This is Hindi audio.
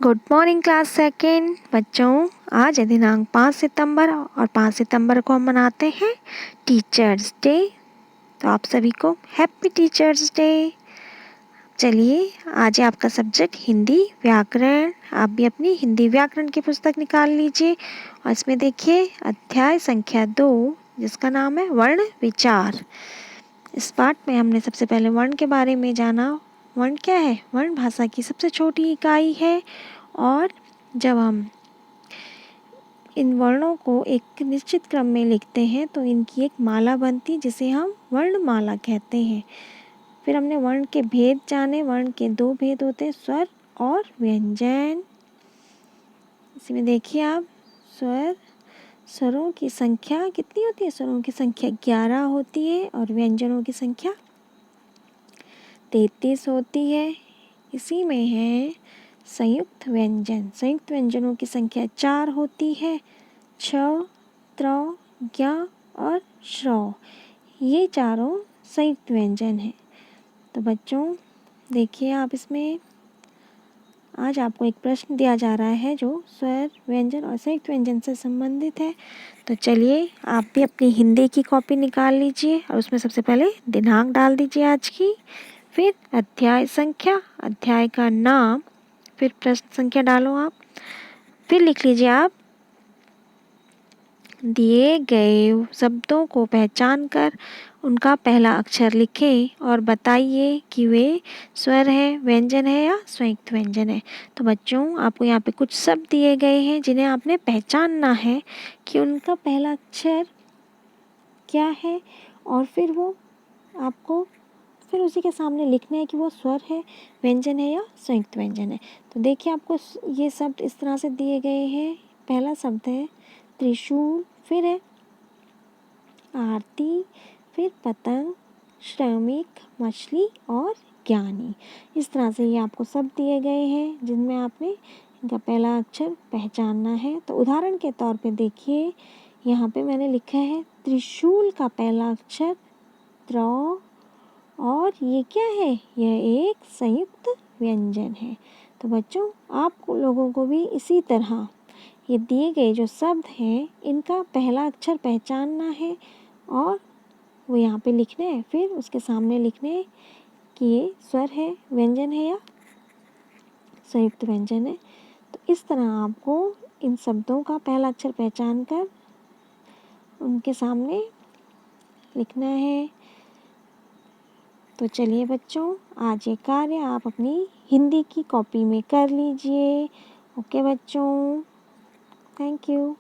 गुड मॉर्निंग क्लास सेकेंड बच्चों। आज है दिनांक 5 सितंबर और 5 सितंबर को हम मनाते हैं टीचर्स डे। तो आप सभी को हैप्पी टीचर्स डे। चलिए, आज है आपका सब्जेक्ट हिंदी व्याकरण। आप भी अपनी हिंदी व्याकरण की पुस्तक निकाल लीजिए और इसमें देखिए अध्याय संख्या 2 जिसका नाम है वर्ण विचार। इस पाठ में हमने सबसे पहले वर्ण के बारे में जाना। वर्ण क्या है? वर्ण भाषा की सबसे छोटी इकाई है और जब हम इन वर्णों को एक निश्चित क्रम में लिखते हैं तो इनकी एक माला बनती जिसे हम वर्णमाला कहते हैं। फिर हमने वर्ण के भेद जाने। वर्ण के 2 भेद होते हैं, स्वर और व्यंजन। इसी में देखिए आप स्वरों की संख्या कितनी होती है? स्वरों की संख्या 11 होती है और व्यंजनों की संख्या 33 होती है। इसी में है संयुक्त व्यंजन। संयुक्त व्यंजनों की संख्या 4 होती है, छ, त्र, ज्ञ और श्रौ। ये चारों संयुक्त व्यंजन हैं। तो बच्चों देखिए आप इसमें आज आपको एक प्रश्न दिया जा रहा है जो स्वर व्यंजन और संयुक्त व्यंजन से संबंधित है। तो चलिए आप भी अपनी हिंदी की कॉपी निकाल लीजिए और उसमें सबसे पहले दिनांक डाल दीजिए आज की, फिर अध्याय संख्या, अध्याय का नाम, फिर प्रश्न संख्या डालो आप, फिर लिख लीजिए आप दिए गए शब्दों को पहचान कर उनका पहला अक्षर लिखें और बताइए कि वे स्वर है, व्यंजन है या संयुक्त व्यंजन है। तो बच्चों आपको यहाँ पे कुछ शब्द दिए गए हैं जिन्हें आपने पहचानना है कि उनका पहला अक्षर क्या है और फिर वो आपको फिर उसी के सामने लिखना है कि वो स्वर है, व्यंजन है या संयुक्त व्यंजन है। तो देखिए आपको ये शब्द इस तरह से दिए गए हैं। पहला शब्द है त्रिशूल, फिर है आरती, फिर पतंग, श्रमिक, मछली और ज्ञानी। इस तरह से ये आपको शब्द दिए गए हैं जिनमें आपने इनका पहला अक्षर पहचानना है। तो उदाहरण के तौर पे देखिए यहाँ पे मैंने लिखा है त्रिशूल का पहला अक्षर त्र और ये क्या है? यह एक संयुक्त व्यंजन है। तो बच्चों आप लोगों को भी इसी तरह ये दिए गए जो शब्द हैं इनका पहला अक्षर पहचानना है और वो यहाँ पे लिखने हैं, फिर उसके सामने लिखने हैं कि ये स्वर है, व्यंजन है या संयुक्त व्यंजन है। तो इस तरह आपको इन शब्दों का पहला अक्षर पहचान कर उनके सामने लिखना है। तो चलिए बच्चों आज ये कार्य आप अपनी हिंदी की कॉपी में कर लीजिए। ओके बच्चों, थैंक यू।